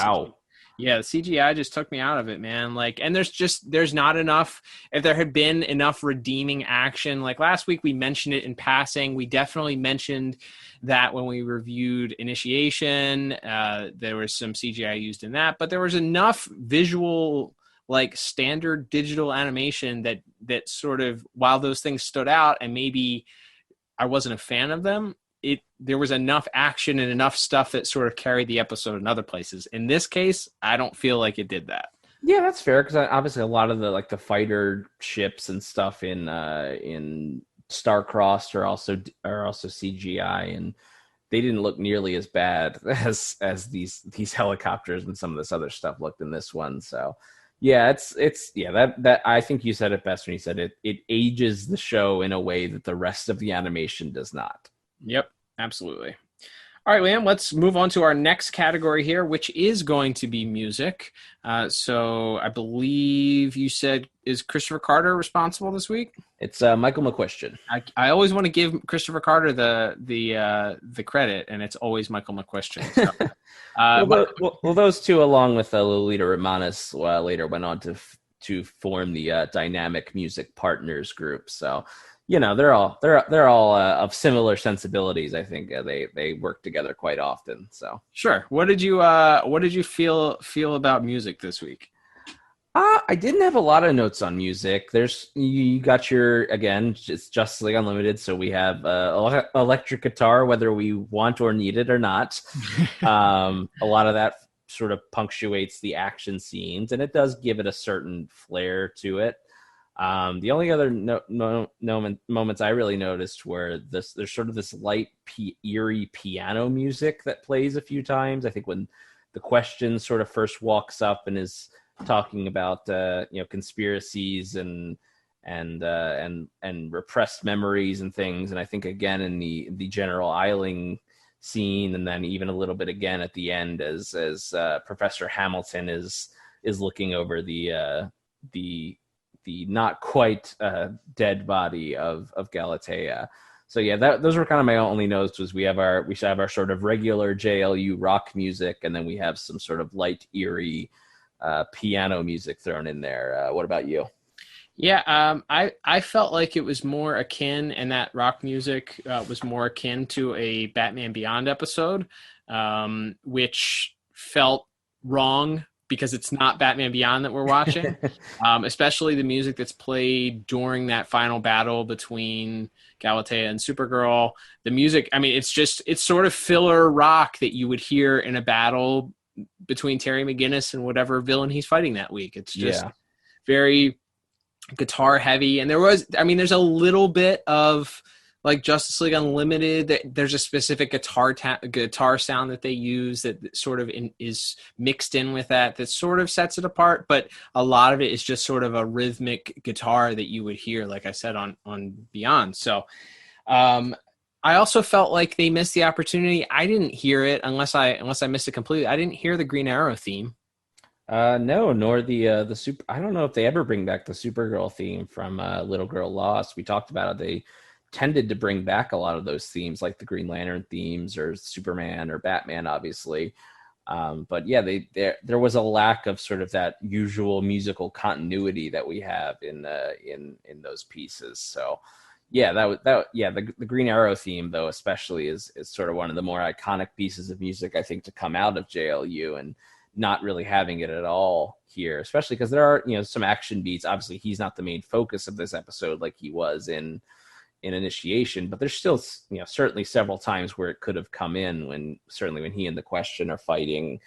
CGI just took me out of it, man. Like, and there's not enough. If there had been enough redeeming action, like last week we mentioned it in passing. We definitely mentioned that when we reviewed Initiation, there was some CGI used in that, but there was enough visual, like standard digital animation that sort of, while those things stood out and maybe I wasn't a fan of them, there was enough action and enough stuff that sort of carried the episode in other places. In this case, I don't feel like it did that. Yeah, that's fair, because obviously a lot of the fighter ships and stuff in Starcrossed are also CGI, and they didn't look nearly as bad as these helicopters and some of this other stuff looked in this one. So yeah, that I think you said it best when you said it ages the show in a way that the rest of the animation does not. Yep, absolutely. All right, Liam, let's move on to our next category here, which is going to be music. So I believe you said, is Christopher Carter responsible this week? It's Michael McQuestion. I always want to give Christopher Carter the credit, and it's always Michael McQuestion. So, well, those two, along with Lolita Romanis, later went on to form the Dynamic Music Partners group. So, they're all of similar sensibilities. I think they work together quite often. So sure. What did you feel about music this week? I didn't have a lot of notes on music. You got your, again, it's Justice League Unlimited, so we have electric guitar, whether we want or need it or not. A lot of that sort of punctuates the action scenes, and it does give it a certain flair to it. The only other moments I really noticed were there's sort of this light, eerie piano music that plays a few times. I think when the Question sort of first walks up and is talking about conspiracies and repressed memories and things, and I think again in the General Eiling scene, and then even a little bit again at the end as Professor Hamilton is looking over the not quite dead body of Galatea. So yeah, those were kind of my only notes. Was we have our sort of regular JLU rock music, and then we have some sort of light, eerie piano music thrown in there. What about you? Yeah, I felt like it was more akin, and that rock music was more akin to a Batman Beyond episode, which felt wrong because it's not Batman Beyond that we're watching, especially the music that's played during that final battle between Galatea and Supergirl. The music, I mean, it's sort of filler rock that you would hear in a battle between Terry McGinnis and whatever villain he's fighting that week. It's just very guitar heavy. And there's a little bit of like Justice League Unlimited. There's a specific guitar sound that they use that sort of is mixed in with that sort of sets it apart. But a lot of it is just sort of a rhythmic guitar that you would hear, like I said, on Beyond. So I also felt like they missed the opportunity. I didn't hear it unless I missed it completely. I didn't hear the Green Arrow theme. No, nor the super. I don't know if they ever bring back the Supergirl theme from Little Girl Lost. We talked about it. They tended to bring back a lot of those themes, like the Green Lantern themes or Superman or Batman, obviously. But yeah, there was a lack of sort of that usual musical continuity that we have in those pieces. So yeah, the Green Arrow theme, though, especially is sort of one of the more iconic pieces of music, I think, to come out of JLU, and not really having it at all here, especially because there are, some action beats. Obviously, he's not the main focus of this episode like he was in Initiation, but there's still, certainly several times where it could have come in when he and the Question are fighting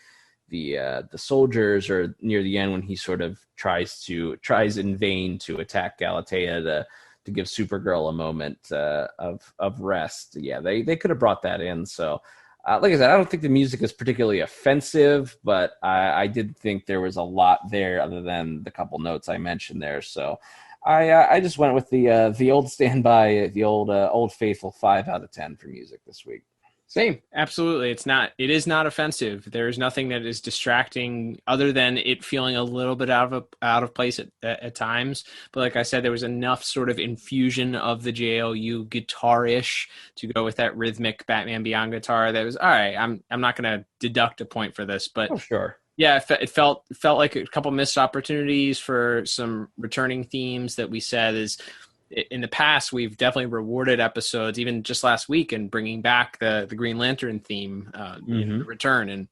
the soldiers, or near the end when he sort of tries in vain to attack Galatea to give Supergirl a moment of rest. Yeah, they could have brought that in. So like I said, I don't think the music is particularly offensive, but I did think there was a lot there other than the couple notes I mentioned there. So I just went with the old standby, the old faithful 5 out of 10 for music this week. Same. Absolutely. It is not offensive. There's nothing that is distracting other than it feeling a little bit out of place at times. But like I said, there was enough sort of infusion of the JLU guitar-ish to go with that rhythmic Batman Beyond guitar. That was all right. I'm not going to deduct a point for this, but sure. Yeah, it felt like a couple missed opportunities for some returning themes that we said is in the past. We've definitely rewarded episodes, even just last week, and bringing back the Green Lantern theme, the return. And,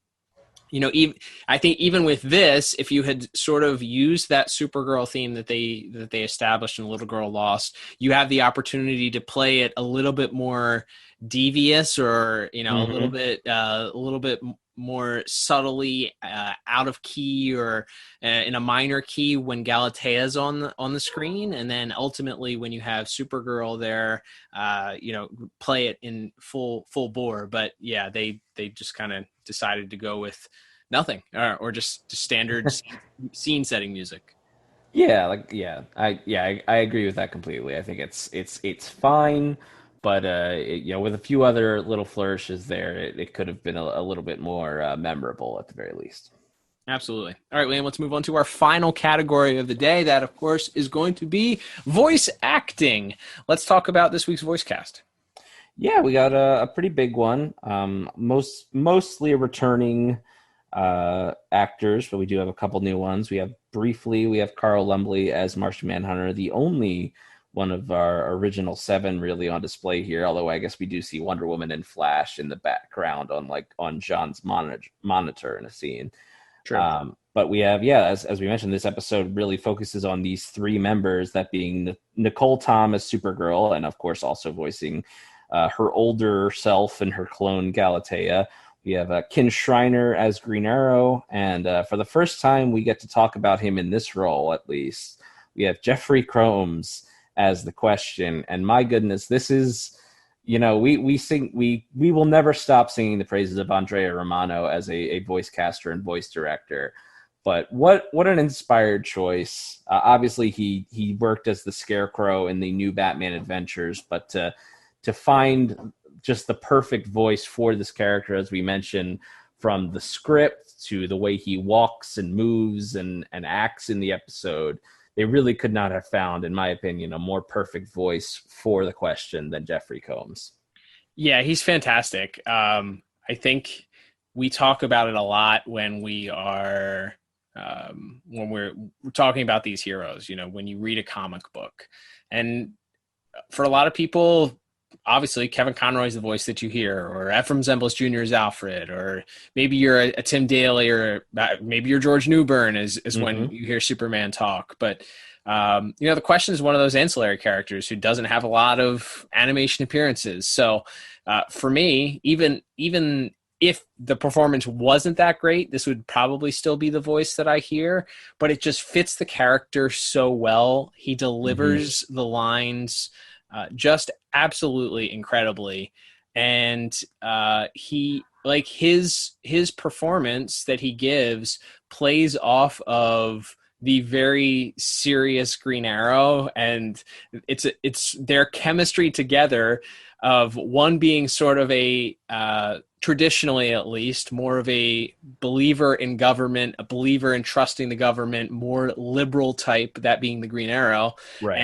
I think even with this, if you had sort of used that Supergirl theme that they established in Little Girl Lost, you have the opportunity to play it a little bit more devious, or, a little bit more subtly out of key, or in a minor key when Galatea's on the screen, and then ultimately when you have Supergirl there, play it in full bore. But yeah, they just kind of decided to go with nothing, or just standard scene setting music. I agree with that completely. I think it's fine. But, with a few other little flourishes there, it could have been a little bit more memorable at the very least. Absolutely. All right, Liam, let's move on to our final category of the day. That, of course, is going to be voice acting. Let's talk about this week's voice cast. Yeah, we got a pretty big one. Mostly returning actors, but we do have a couple new ones. We have Carl Lumbly as Martian Manhunter, the only one of our original 7 really on display here, although I guess we do see Wonder Woman and Flash in the background on John's monitor in a scene. Sure. But we have, as we mentioned, this episode really focuses on these 3 members, that being Nicole Tom as Supergirl, and of course also voicing her older self and her clone Galatea. We have Ken Shriner as Green Arrow, and for the first time we get to talk about him in this role, at least. We have Jeffrey Combs as the Question, and my goodness, this is, we will never stop singing the praises of Andrea Romano as a voice caster and voice director. But what an inspired choice. Obviously he worked as the Scarecrow in the new Batman Adventures, but to find just the perfect voice for this character, as we mentioned, from the script to the way he walks and moves and acts in the episode, they really could not have found, in my opinion, a more perfect voice for the Question than Jeffrey Combs. Yeah, he's fantastic. I think we talk about it a lot when we are when we're talking about these heroes. When you read a comic book, and for a lot of people, obviously Kevin Conroy is the voice that you hear, or Ephraim Zimbalist Jr. is Alfred, or maybe you're a Tim Daly, or maybe you're George Newbern is when you hear Superman talk. But the Question is one of those ancillary characters who doesn't have a lot of animation appearances. So for me, even if the performance wasn't that great, this would probably still be the voice that I hear, but it just fits the character so well. He delivers the lines just absolutely incredibly. And he, like, his performance that he gives plays off of the very serious Green Arrow, and it's their chemistry together of one being sort of a traditionally, at least, more of a believer in government, a believer in trusting the government, more liberal type, that being the Green Arrow, Right.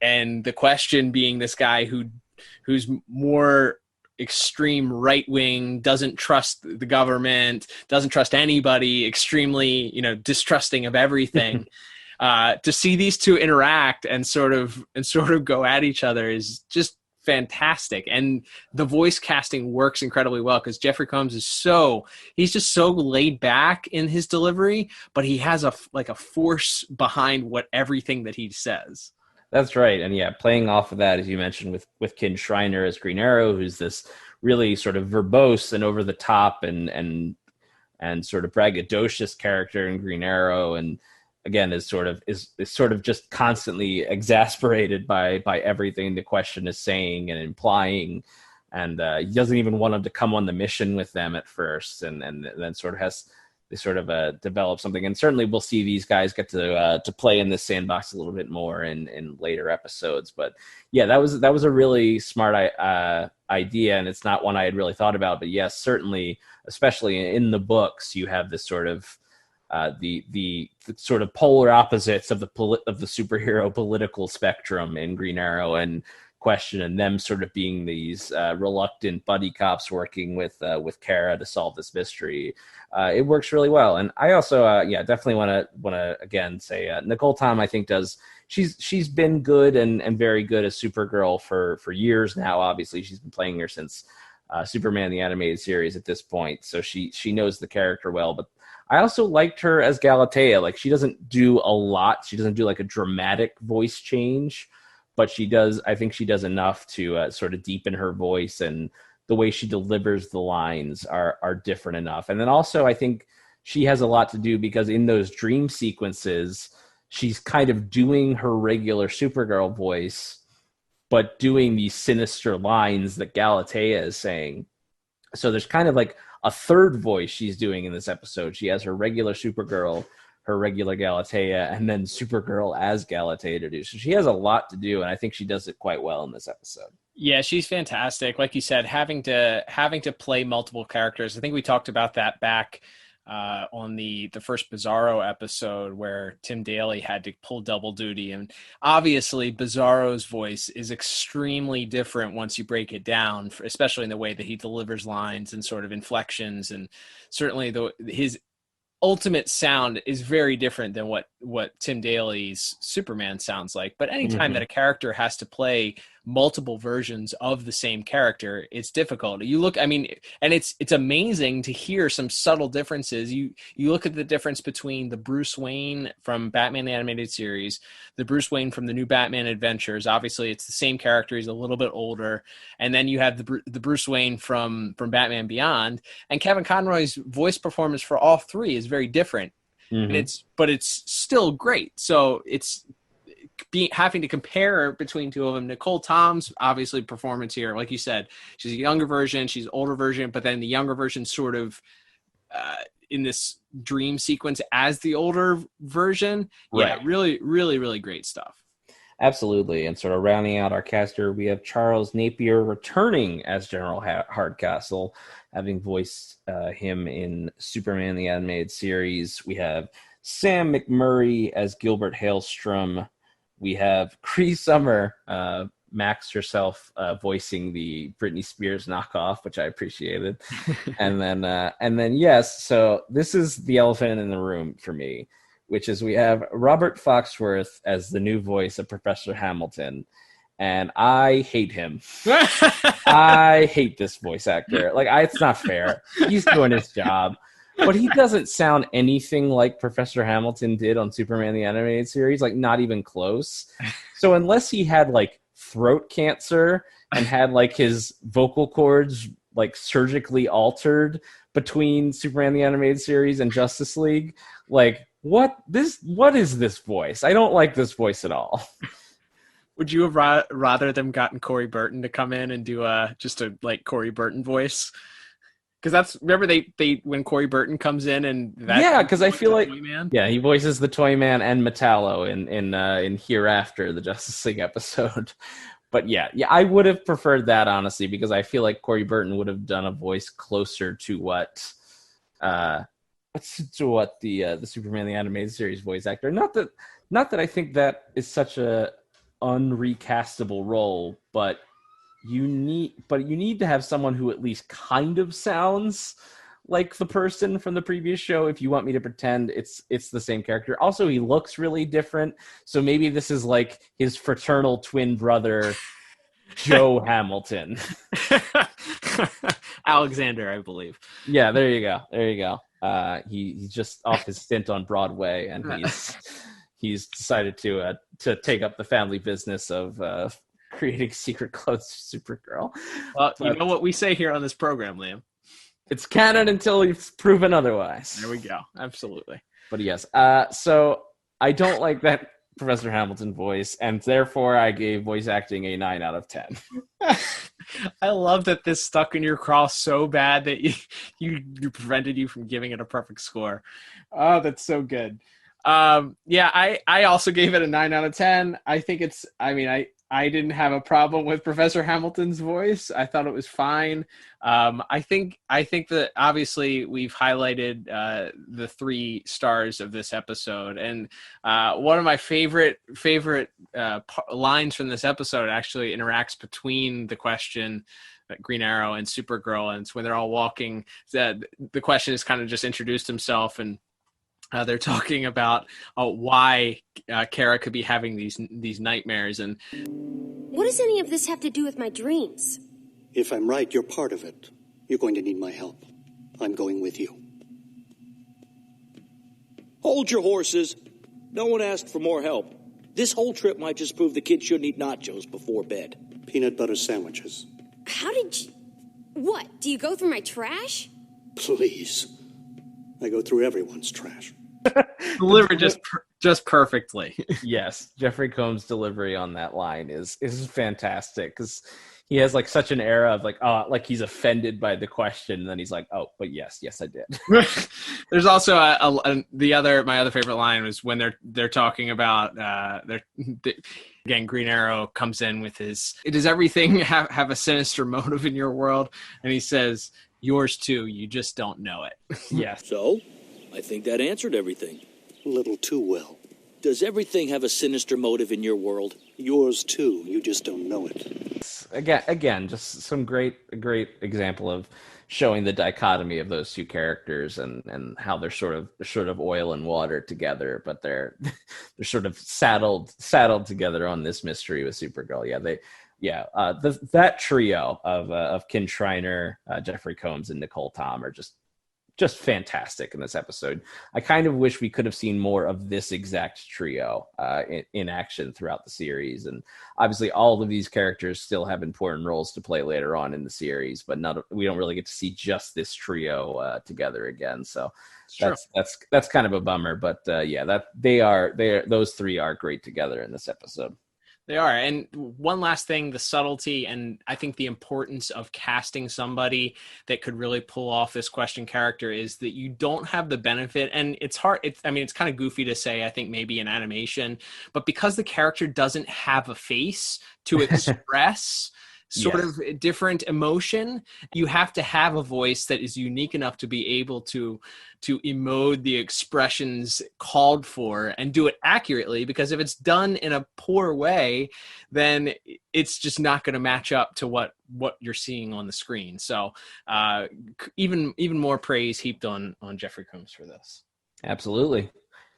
And the Question being this guy who's more extreme right wing, doesn't trust the government, doesn't trust anybody, extremely, distrusting of everything. To see these two interact and sort of go at each other is just fantastic. And the voice casting works incredibly well because Jeffrey Combs he's just so laid back in his delivery, but he has a force behind everything that he says. That's right. And yeah, playing off of that, as you mentioned, with Ken Schreiner as Green Arrow, who's this really sort of verbose and over the top and sort of braggadocious character in Green Arrow, and again is sort of just constantly exasperated by everything the Question is saying and implying, and he doesn't even want him to come on the mission with them at first, and then develop something. And certainly we'll see these guys get to play in this sandbox a little bit more in later episodes. But yeah, that was a really smart idea, and it's not one I had really thought about. But yes, certainly, especially in the books, you have this sort of the sort of polar opposites of the superhero political spectrum in Green Arrow and Question, and them sort of being these reluctant buddy cops working with Kara to solve this mystery. It works really well. And I also definitely want to again say Nicole Tom, I think, she's been good and very good as Supergirl for years now. Obviously she's been playing her since Superman the Animated Series at this point, so she knows the character well. But I also liked her as Galatea. Like, she doesn't do a lot. She doesn't do like a dramatic voice change, but I think she does enough to sort of deepen her voice, and the way she delivers the lines are different enough. And then also I think she has a lot to do because in those dream sequences, she's kind of doing her regular Supergirl voice, but doing these sinister lines that Galatea is saying. So there's kind of like a third voice she's doing in this episode. She has her regular Supergirl, her regular Galatea, and then Supergirl as Galatea to do. So she has a lot to do, and I think she does it quite well in this episode. Yeah, she's fantastic. Like you said, having to play multiple characters. I think we talked about that back on the first Bizarro episode, where Tim Daly had to pull double duty. And obviously Bizarro's voice is extremely different once you break it down, especially in the way that he delivers lines and sort of inflections. And certainly his ultimate sound is very different than what Tim Daly's Superman sounds like. But anytime that a character has to play multiple versions of the same character, it's difficult. And it's amazing to hear some subtle differences. You look at the difference between the Bruce Wayne from Batman the Animated Series, the Bruce Wayne from the New Batman Adventures. Obviously it's the same character, he's a little bit older. And then you have the Bruce Wayne from Batman Beyond, and Kevin Conroy's voice performance for all three is very different. But it's still great. So it's having to compare between two of them. Nicole Tom's obviously performance here, like you said, she's a younger version, she's an older version, but then the younger version sort of in this dream sequence as the older version. Right. Yeah, really, really, really great stuff. Absolutely. And sort of rounding out our cast here, we have Charles Napier returning as General Hardcastle, having voiced him in Superman the Animated Series. We have Sam McMurray as Gilbert Hailstrom. We have Cree Summer, Max herself, voicing the Britney Spears knockoff, which I appreciated. and then yes, so this is the elephant in the room for me, which is we have Robert Foxworth as the new voice of Professor Hamilton, and I hate him. I hate this voice actor. It's not fair. He's doing his job, but he doesn't sound anything like Professor Hamilton did on Superman the Animated Series, not even close. So unless he had throat cancer and had his vocal cords like surgically altered between Superman the Animated Series and Justice League. Like, what is this voice? I don't like this voice at all. Would you have rather them gotten Corey Burton to come in and do just a like Corey Burton voice? Because that's, remember they when Corey Burton comes in and because I feel like he voices the Toyman and Metallo in Hereafter, the Justice League episode. But yeah, I would have preferred that, honestly, because I feel like Corey Burton would have done a voice closer to what the Superman the Animated Series voice actor. Not that I think that is such a unrecastable role, but you need to have someone who at least kind of sounds like the person from the previous show if you want me to pretend it's the same character. Also, he looks really different, so maybe this is like his fraternal twin brother Joe Hamilton. Alexander, I believe. Yeah, there you go. He's just off his stint on Broadway, and he's decided to take up the family business of creating secret clothes for Supergirl. Well, you know what we say here on this program, Liam. It's canon until it's proven otherwise. There we go. Absolutely. But yes, so I don't like that Professor Hamilton voice, and therefore I gave voice acting a 9 out of 10. I love that this stuck in your craw so bad that you prevented you from giving it a perfect score. Oh, that's so good. I also gave it a 9 out of 10. I think I didn't have a problem with Professor Hamilton's voice. I thought it was fine. I think that obviously we've highlighted the 3 stars of this episode, and one of my favorite lines from this episode actually interacts between the question Green Arrow and Supergirl, and it's when they're all walking. The question is kind of just introduced himself, and they're talking about why Kara could be having these nightmares. And what does any of this have to do with my dreams? If I'm right, you're part of it. You're going to need my help. I'm going with you. Hold your horses. No one asked for more help. This whole trip might just prove the kids shouldn't eat nachos before bed. Peanut butter sandwiches. How did you... What? Do you go through my trash? Please. I go through everyone's trash. Delivered just perfectly. Yes, Jeffrey Combs' delivery on that line is fantastic, because he has like such an era of like he's offended by the question, and then he's like, oh, but yes I did. There's also my other favorite line was when they're talking about again, Green Arrow comes in with does everything have a sinister motive in your world? And he says, yours too, you just don't know it. Yes. So, I think that answered everything. A little too well. Does everything have a sinister motive in your world? Yours too, you just don't know it. Again, just some great example of showing the dichotomy of those two characters and how they're sort of oil and water together, but they're sort of saddled together on this mystery with Supergirl. That trio of Kin Shriner, Jeffrey Combs, and Nicole Tom are just fantastic in this episode. I kind of wish we could have seen more of this exact trio in action throughout the series. And obviously all of these characters still have important roles to play later on in the series, but we don't really get to see just this trio together again. So that's kind of a bummer, but those 3 are great together in this episode. They are. And one last thing, the subtlety and I think the importance of casting somebody that could really pull off this question character is that you don't have the benefit. And it's hard. It's kind of goofy to say, I think maybe in animation, but because the character doesn't have a face to express sort of different emotion, you have to have a voice that is unique enough to be able to emote the expressions called for and do it accurately, because if it's done in a poor way, then it's just not going to match up to what you're seeing on the screen. So even more praise heaped on Jeffrey Combs for this. Absolutely.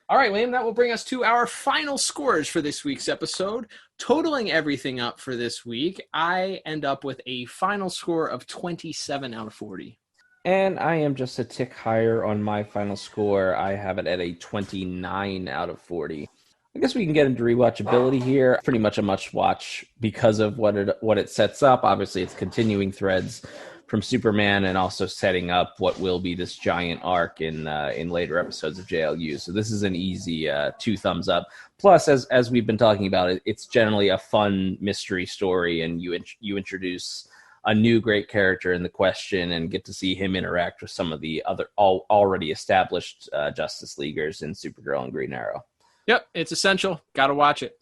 All right, Liam, that will bring us to our final scores for this week's episode. Totaling everything up for this week, I end up with a final score of 27 out of 40. And I am just a tick higher on my final score. I have it at a 29 out of 40. I guess we can get into rewatchability here. Pretty much a must watch because of what it sets up. Obviously, it's continuing threads Superman, and also setting up what will be this giant arc in later episodes of JLU. So this is an easy 2 thumbs up. Plus, as we've been talking about, it's generally a fun mystery story, and you introduce a new great character in the Question and get to see him interact with some of the other already established Justice Leaguers in Supergirl and Green Arrow. Yep, it's essential. Got to watch it.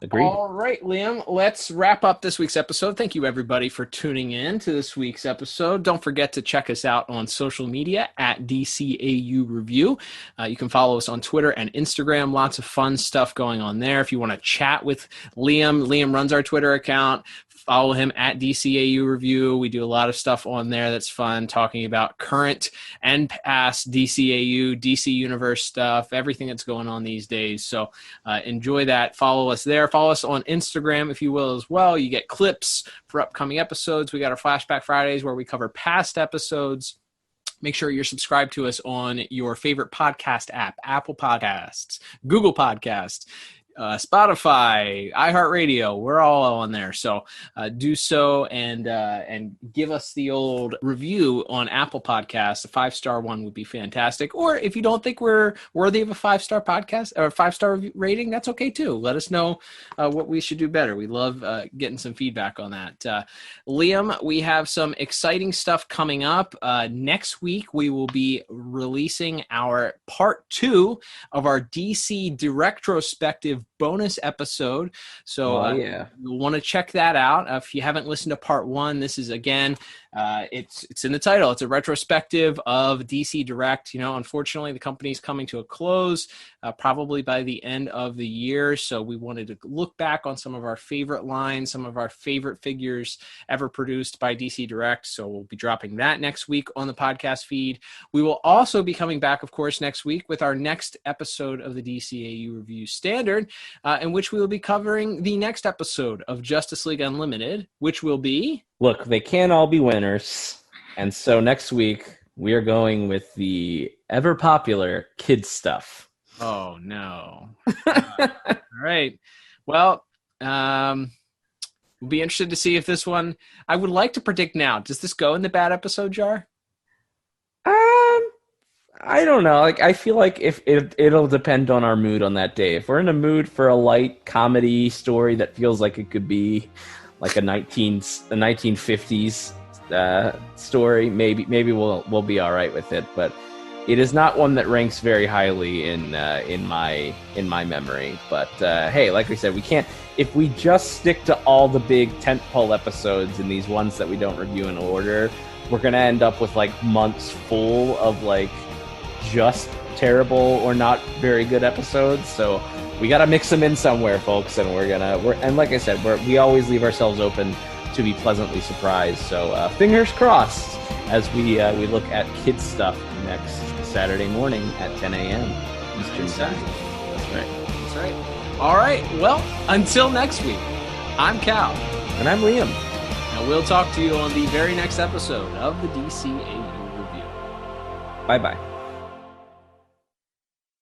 Agreed. All right, Liam, let's wrap up this week's episode. Thank you, everybody, for tuning in to this week's episode. Don't forget to check us out on social media at DCAU Review. You can follow us on Twitter and Instagram. Lots of fun stuff going on there. If you want to chat with Liam runs our Twitter account. Follow him at DCAU Review. We do a lot of stuff on there that's fun, talking about current and past DCAU, DC Universe stuff, everything that's going on these days. So enjoy that. Follow us there. Follow us on Instagram, if you will, as well. You get clips for upcoming episodes. We got our Flashback Fridays where we cover past episodes. Make sure you're subscribed to us on your favorite podcast app, Apple Podcasts, Google Podcasts, Spotify, iHeartRadio. We're all on there. So do so and give us the old review on Apple Podcasts. A 5-star one would be fantastic. Or if you don't think we're worthy of a 5-star podcast or a 5-star rating, that's okay too. Let us know what we should do better. We love getting some feedback on that. Liam, we have some exciting stuff coming up. Next week, we will be releasing our part 2 of our DC Directrospective bonus episode. So you'll want to check that out. If you haven't listened to part 1, this is, again, it's in the title. It's a retrospective of DC Direct. Unfortunately, the company's coming to a close probably by the end of the year. So we wanted to look back on some of our favorite lines, some of our favorite figures ever produced by DC Direct. So we'll be dropping that next week on the podcast feed. We will also be coming back, of course, next week with our next episode of the DCAU Review Standard, in which we will be covering the next episode of Justice League Unlimited, which will be... Look, they can't all be winners. And so next week, we are going with the ever-popular kids stuff. Oh, no. All right. Well, we'll be interested to see if this one... I would like to predict now. Does this go in the bad episode jar? I don't know. I feel like if it'll depend on our mood on that day. If we're in a mood for a light comedy story that feels like it could be like a 1950s story, maybe we'll be all right with it. But it is not one that ranks very highly in my memory. But hey, like we said, we can't. If we just stick to all the big tentpole episodes and these ones that we don't review in order, we're gonna end up with like months full of like just terrible or not very good episodes. So we got to mix them in somewhere, folks. And and like I said, we always leave ourselves open to be pleasantly surprised. So fingers crossed as we look at kids stuff next Saturday morning at 10 a.m. Eastern Time. That's right. All right. Well, until next week, I'm Cal. And I'm Liam. And we'll talk to you on the very next episode of the DCAU Review. Bye-bye.